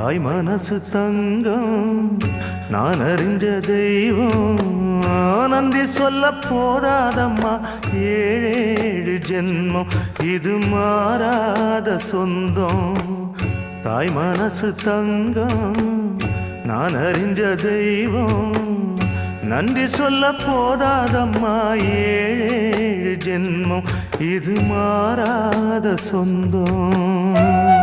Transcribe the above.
தாய் மனசு தங்கம் நான் அறிஞ்ச தெய்வம் நன்றி சொல்ல போதாதம்மா ஏழேழு ஜென்மம் இது மாறாத சொந்தம் தாய் மனசு தங்கம் நான் அறிஞ்ச தெய்வம் நன்றி சொல்ல போதாதம்மா ஏழேழு ஜென்மம் இது மாறாத சொந்தம்